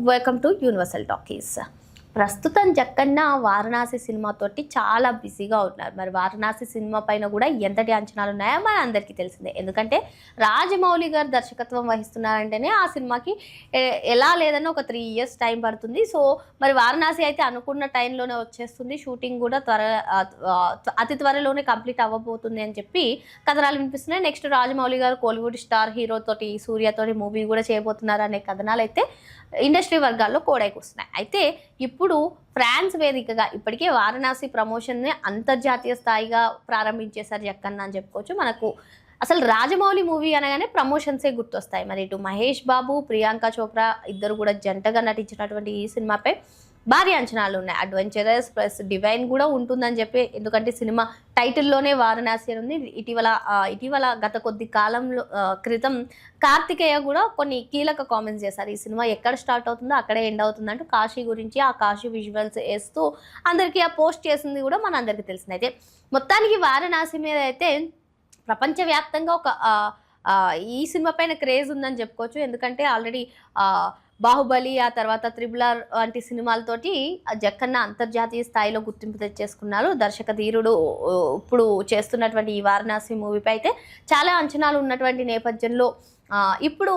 Welcome to universal talkies. ప్రస్తుతం జక్కన్న వారణాసి సినిమాతోటి చాలా బిజీగా ఉన్నారు. మరి వారణాసి సినిమా పైన కూడా ఎంతటి అంచనాలు ఉన్నాయో మన అందరికీ తెలిసిందే. ఎందుకంటే రాజమౌళి గారు దర్శకత్వం వహిస్తున్నారంటేనే ఆ సినిమాకి ఎలా లేదన్నా ఒక 3 years టైం పడుతుంది. సో మరి వారణాసి అయితే అనుకున్న టైంలోనే వచ్చేస్తుంది. షూటింగ్ కూడా అతి త్వరలోనే కంప్లీట్ అవ్వబోతుంది అని చెప్పి కథనాలు వినిపిస్తున్నాయి. నెక్స్ట్ రాజమౌళి గారు కోలీవుడ్ స్టార్ హీరోతోటి సూర్యతోటి మూవీ కూడా చేయబోతున్నారు అనే కథనాలు అయితే ఇండస్ట్రీ వర్గాల్లో కోడైకొస్తున్నాయి. అయితే ఇప్పుడు ఫ్రాన్స్ వేదికగా ఇప్పటికే వారణాసి ప్రమోషన్ని అంతర్జాతీయ స్థాయిగా ప్రారంభించేశారు జక్కన్న అని చెప్పుకోవచ్చు. మనకు అసలు రాజమౌళి మూవీ అనగానే ప్రమోషన్సే గుర్తొస్తాయి. మరి ఇటు మహేష్ బాబు, ప్రియాంక చోప్రా ఇద్దరు కూడా జంటగా నటించినటువంటి ఈ సినిమాపై భారీ అంచనాలు ఉన్నాయి. అడ్వెంచరస్ ప్లస్ డివైన్ కూడా ఉంటుందని చెప్పి, ఎందుకంటే సినిమా టైటిల్లోనే వారణాసి అని ఉంది. ఇటీవల గత కొద్ది కాలంలో క్రితం కార్తికేయ కూడా కొన్ని కీలక కామెంట్స్ చేశారు. ఈ సినిమా ఎక్కడ స్టార్ట్ అవుతుందో అక్కడే ఎండ్ అవుతుంది అంటూ కాశీ గురించి ఆ కాశీ విజువల్స్ వేస్తూ అందరికీ ఆ పోస్ట్ చేసింది కూడా మన అందరికీ తెలిసింది. అయితే మొత్తానికి వారణాసి మీద అయితే ప్రపంచవ్యాప్తంగా ఒక ఈ సినిమా పైన క్రేజ్ ఉందని చెప్పుకోవచ్చు. ఎందుకంటే ఆల్రెడీ బాహుబలి, ఆ తర్వాత త్రిబుల్ ఆర్ వంటి సినిమాలతోటి జక్కన్న అంతర్జాతీయ స్థాయిలో గుర్తింపు తెచ్చేసుకున్నారు. దర్శక ధీరుడు ఇప్పుడు చేస్తున్నటువంటి ఈ వారణాసి మూవీపై అయితే చాలా అంచనాలు ఉన్నటువంటి నేపథ్యంలో ఇప్పుడు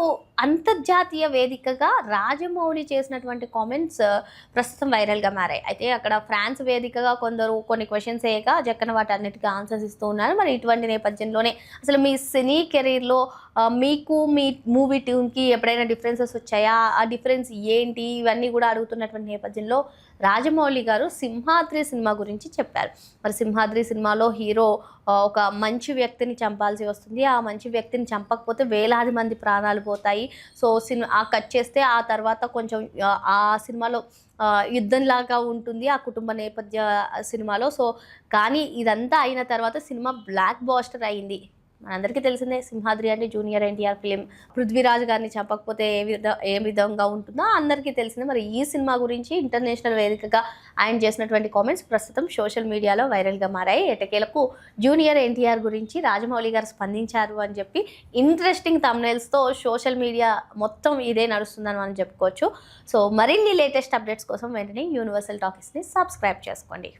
అంతర్జాతీయ వేదికగా రాజమౌళి చేసినటువంటి కామెంట్స్ ప్రస్తుతం వైరల్గా మారాయి. అయితే అక్కడ ఫ్రాన్స్ వేదికగా కొందరు కొన్ని క్వశ్చన్స్ వేయగా జక్కన్న వాటన్నిటికీ ఆన్సర్స్ ఇస్తూ ఉన్నారు. మరి ఇటువంటి నేపథ్యంలోనే అసలు మీ సినీ కెరీర్లో మీకు మీ మూవీ ట్యూన్కి ఎప్పుడైనా డిఫరెన్సెస్ వచ్చాయా, ఆ డిఫరెన్స్ ఏంటి, ఇవన్నీ కూడా అడుగుతున్నటువంటి నేపథ్యంలో రాజమౌళి గారు సింహాద్రి సినిమా గురించి చెప్పారు. మరి సింహాద్రి సినిమాలో హీరో ఒక మంచి వ్యక్తిని చంపాల్సి వస్తుంది. ఆ మంచి వ్యక్తిని చంపకపోతే వేలాది మంది ప్రాణాలు పోతాయి. సో కట్ చేస్తే ఆ తర్వాత కొంచెం ఆ సినిమాలో యుద్ధంలాగా ఉంటుంది ఆ కుటుంబ నేపథ్య సినిమాలో. సో కానీ ఇదంతా అయిన తర్వాత సినిమా బ్లాక్ బాస్టర్ అయింది. మనందరికీ తెలిసిందే సింహాద్రి అంటే జూనియర్ ఎన్టీఆర్ ఫిలిం. పృథ్వీరాజ్ గారిని చెప్పకపోతే ఏ విధంగా ఉంటుందో అందరికీ తెలిసిందే. మరి ఈ సినిమా గురించి ఇంటర్నేషనల్ వేదికగా ఆయన చేసినటువంటి కామెంట్స్ ప్రస్తుతం సోషల్ మీడియాలో వైరల్గా మారాయి. ఎటకేలకు జూనియర్ ఎన్టీఆర్ గురించి రాజమౌళి గారు స్పందించారు అని చెప్పి ఇంట్రెస్టింగ్ థంబ్నెయిల్స్తో సోషల్ మీడియా మొత్తం ఇదే నడుస్తుందని మనం చెప్పుకోవచ్చు. సో మరిన్ని లేటెస్ట్ అప్డేట్స్ కోసం వెంటనే యూనివర్సల్ టాకీస్ని సబ్స్క్రైబ్ చేసుకోండి.